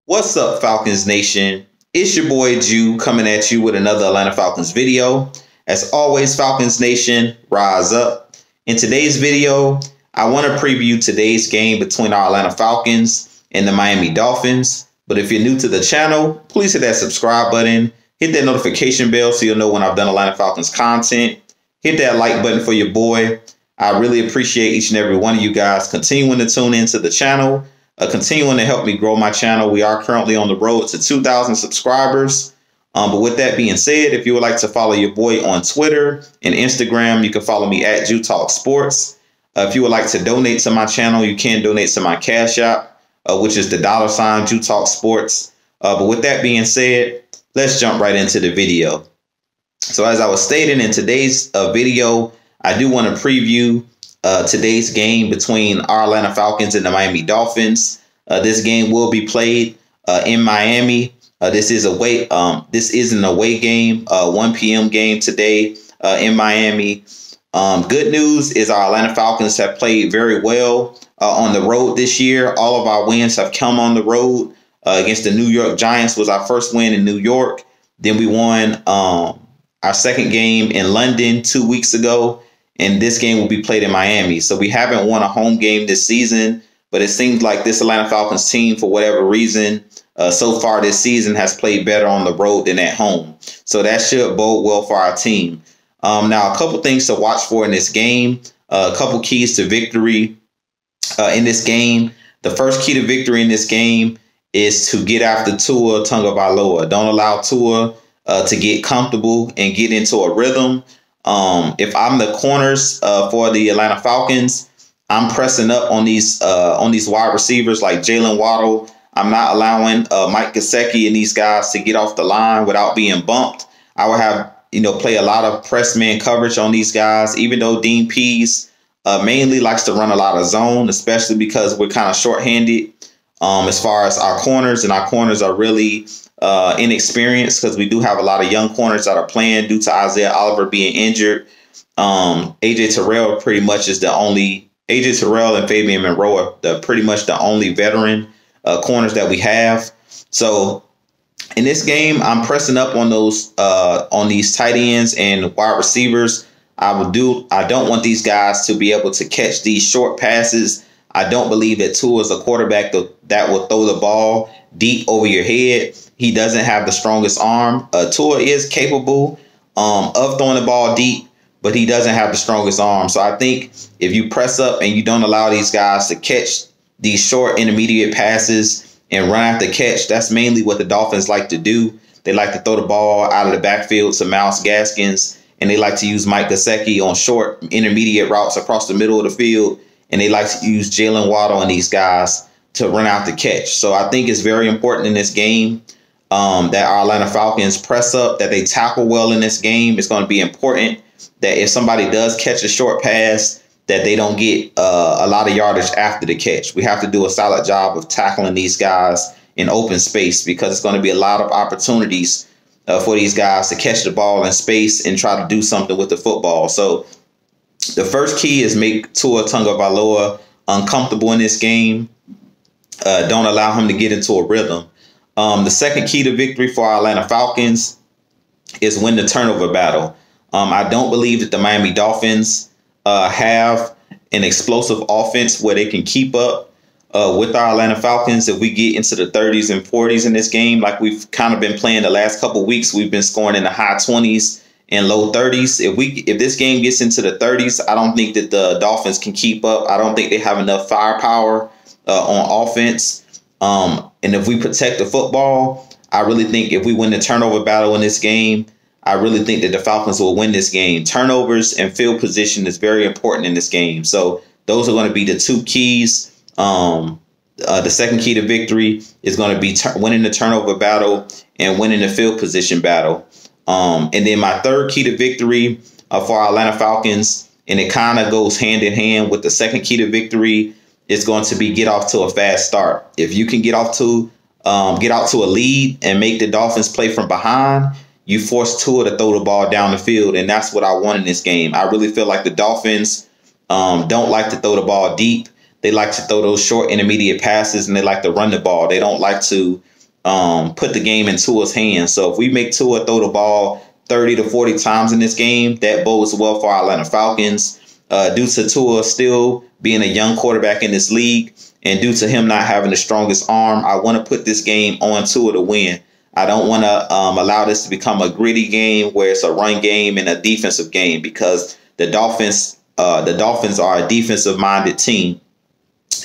What's up, Falcons Nation? It's your boy Jew coming at you with another Atlanta Falcons video. As always, Falcons Nation, rise up. In today's video, I want to preview today's game between our Atlanta Falcons and the Miami Dolphins. But if you're new to the channel, please hit that subscribe button, hit that notification bell so you'll know when I've done Atlanta Falcons content. Hit that like button for your boy. I really appreciate each and every one of you guys continuing to tune into the channel. Continuing to help me grow my channel. We are currently on the road to 2,000 subscribers. But with that being said, if you would like to follow your boy on Twitter and Instagram, you can follow me at Jew Talk Sports. If you would like to donate to my channel, you can donate to my Cash App, which is the $ Jew Talk Sports. But with that being said, let's jump right into the video. So as I was stating in today's video, I do want to preview today's game between our Atlanta Falcons and the Miami Dolphins. This game will be played in Miami. This is an away game, 1 p.m. game today in Miami. Good news is our Atlanta Falcons have played very well on the road this year. All of our wins have come on the road. Against the New York Giants was our first win in New York. Then we won our second game in London 2 weeks ago. And this game will be played in Miami. So we haven't won a home game this season, but it seems like this Atlanta Falcons team, for whatever reason, so far this season has played better on the road than at home. So that should bode well for our team. Now, a couple things to watch for in this game, a couple keys to victory in this game. The first key to victory in this game is to get after Tua Tagovailoa. Don't allow Tua to get comfortable and get into a rhythm. If I'm the corners for the Atlanta Falcons, I'm pressing up on these wide receivers like Jalen Waddle. I'm not allowing Mike Gesicki and these guys to get off the line without being bumped. I will have, play a lot of press man coverage on these guys, even though Dean Pease mainly likes to run a lot of zone, especially because we're kind of shorthanded as far as our corners, and our corners are really inexperienced because we do have a lot of young corners that are playing due to Isaiah Oliver being injured. AJ Terrell AJ Terrell and Fabian Monroe are pretty much the only veteran corners that we have. So in this game, I'm pressing up on these tight ends and wide receivers. I don't want these guys to be able to catch these short passes. I don't believe that Tua is a quarterback that will throw the ball deep over your head. He doesn't have the strongest arm. Tua is capable of throwing the ball deep, but he doesn't have the strongest arm. So I think if you press up and you don't allow these guys to catch these short intermediate passes and run after catch, that's mainly what the Dolphins like to do. They like to throw the ball out of the backfield to Myles Gaskins, and they like to use Mike Gesicki on short intermediate routes across the middle of the field, and they like to use Jalen Waddle and these guys to run out the catch. So I think it's very important in this game that our Atlanta Falcons press up, that they tackle well in this game. It's going to be important that if somebody does catch a short pass, that they don't get a lot of yardage after the catch. We have to do a solid job of tackling these guys in open space, because it's going to be a lot of opportunities for these guys to catch the ball in space and try to do something with the football. So the first key is make Tua Tagovailoa uncomfortable in this game. Don't allow him to get into a rhythm. The second key to victory for our Atlanta Falcons is win the turnover battle. I don't believe that the Miami Dolphins have an explosive offense where they can keep up with our Atlanta Falcons. If we get into the 30s and 40s in this game, like we've kind of been playing the last couple of weeks, we've been scoring in the high 20s and low 30s. If this game gets into the 30s, I don't think that the Dolphins can keep up. I don't think they have enough firepower on offense. And if we protect the football, I really think if we win the turnover battle in this game, I really think that the Falcons will win this game. Turnovers and field position is very important in this game. So those are going to be the two keys. The second key to victory is going to be winning the turnover battle and winning the field position battle. And then my third key to victory for our Atlanta Falcons, and it kind of goes hand in hand with the second key to victory, is going to be get off to a fast start. If you can get out to a lead and make the Dolphins play from behind, you force Tua to throw the ball down the field, and that's what I want in this game. I really feel like the Dolphins don't like to throw the ball deep. They like to throw those short intermediate passes, and they like to run the ball. They don't like to put the game in Tua's hands. So if we make Tua throw the ball 30 to 40 times in this game, that bodes well for our Atlanta Falcons. Due to Tua still being a young quarterback in this league, and due to him not having the strongest arm, I want to put this game on Tua to win. I don't want to allow this to become a gritty game where it's a run game and a defensive game, because the Dolphins are a defensive-minded team.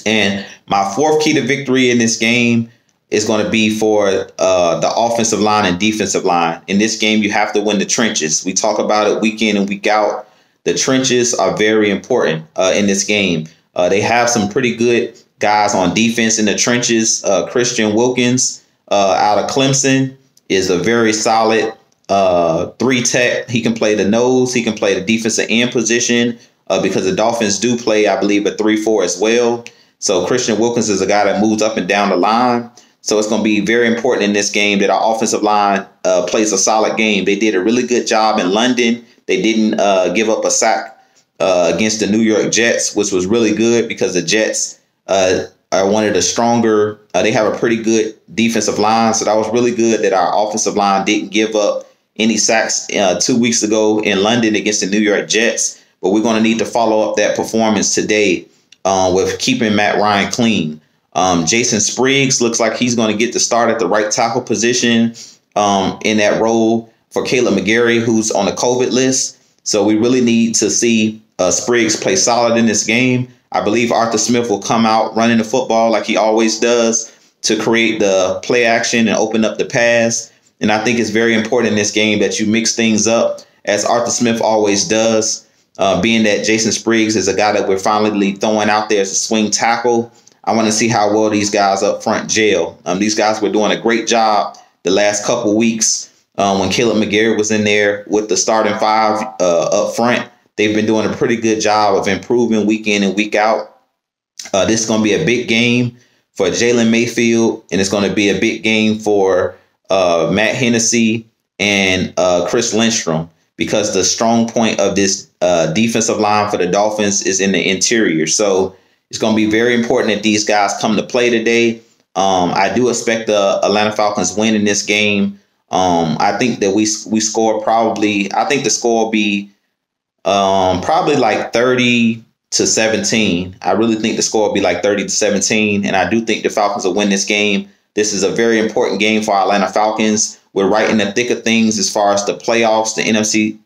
And my fourth key to victory in this game is going to be for the offensive line and defensive line. In this game, you have to win the trenches. We talk about it week in and week out. The trenches are very important in this game. They have some pretty good guys on defense in the trenches. Christian Wilkins out of Clemson is a very solid 3-tech. He can play the nose. He can play the defensive end position because the Dolphins do play, I believe, a 3-4 as well. So Christian Wilkins is a guy that moves up and down the line. So it's going to be very important in this game that our offensive line plays a solid game. They did a really good job in London. They didn't give up a sack against the New York Jets, which was really good because the Jets are one of the stronger. They have a pretty good defensive line. So that was really good that our offensive line didn't give up any sacks 2 weeks ago in London against the New York Jets. But we're going to need to follow up that performance today with keeping Matt Ryan clean. Jason Spriggs looks like he's going to get the start at the right tackle position in that role for Caleb McGarry, who's on the COVID list. So we really need to see Spriggs play solid in this game. I believe Arthur Smith will come out running the football like he always does to create the play action and open up the pass. And I think it's very important in this game that you mix things up, as Arthur Smith always does, being that Jason Spriggs is a guy that we're finally throwing out there as a swing tackle. I want to see how well these guys up front gel. These guys were doing a great job the last couple weeks when Caleb McGarry was in there with the starting 5 up front. They've been doing a pretty good job of improving week in and week out. This is going to be a big game for Jalen Mayfield, and it's going to be a big game for Matt Hennessy and Chris Lindstrom, because the strong point of this defensive line for the Dolphins is in the interior. So it's going to be very important that these guys come to play today. I do expect the Atlanta Falcons win in this game. I think that we score probably. I think the score will be probably like 30-17. I really think the score will be like 30-17, and I do think the Falcons will win this game. This is a very important game for our Atlanta Falcons. We're right in the thick of things as far as the playoffs, the NFC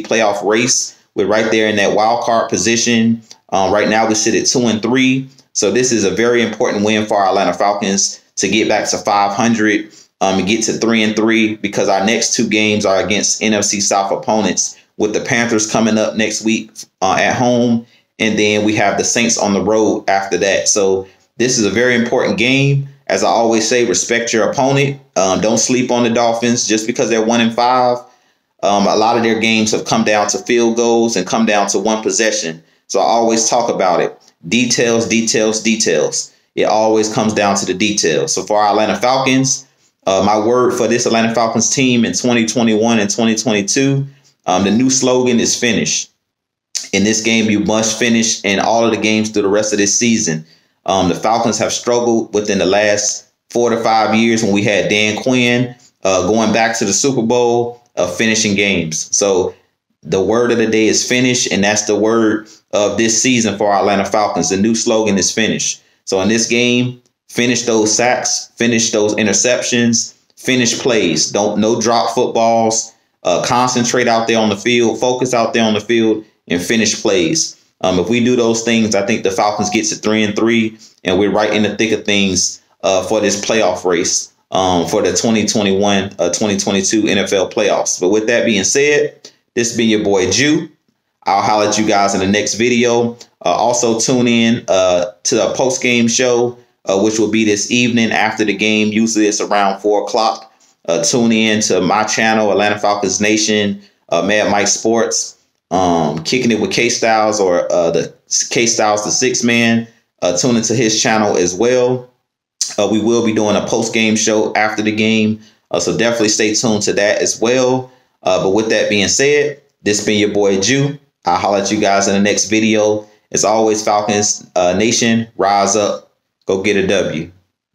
playoff race. We're right there in that wild card position. Right now we sit at 2-3. So this is a very important win for our Atlanta Falcons to get back to 500 and get to 3-3, because our next 2 games are against NFC South opponents, with the Panthers coming up next week at home. And then we have the Saints on the road after that. So this is a very important game. As I always say, respect your opponent. Don't sleep on the Dolphins just because they're 1-5. A lot of their games have come down to field goals and come down to one possession. So I always talk about it. Details, details, details. It always comes down to the details. So for our Atlanta Falcons, my word for this Atlanta Falcons team in 2021 and 2022, the new slogan is finish. In this game, you must finish in all of the games through the rest of this season. The Falcons have struggled within the last 4 to 5 years when we had Dan Quinn going back to the Super Bowl of finishing games. So the word of the day is finish, and that's the word of this season for our Atlanta Falcons. The new slogan is finish. So in this game, finish those sacks, finish those interceptions, finish plays. No drop footballs. Concentrate out there on the field, focus out there on the field, and finish plays. If we do those things, I think the Falcons get to 3-3, and we're right in the thick of things for this playoff race for the 2021-2022 NFL playoffs. But with that being said, this has been your boy Jew. I'll holler at you guys in the next video. Also tune in to the post-game show, which will be this evening after the game. Usually it's around 4 o'clock. Tune in to my channel, Atlanta Falcons Nation, Mad Mike Sports. Kicking it with K-Styles, or the K-Styles, the 6-man. Tune into his channel as well. We will be doing a post-game show after the game, so definitely stay tuned to that as well. But with that being said, this been your boy Jew. I'll holler at you guys in the next video. As always, Falcons Nation, rise up, go get a W.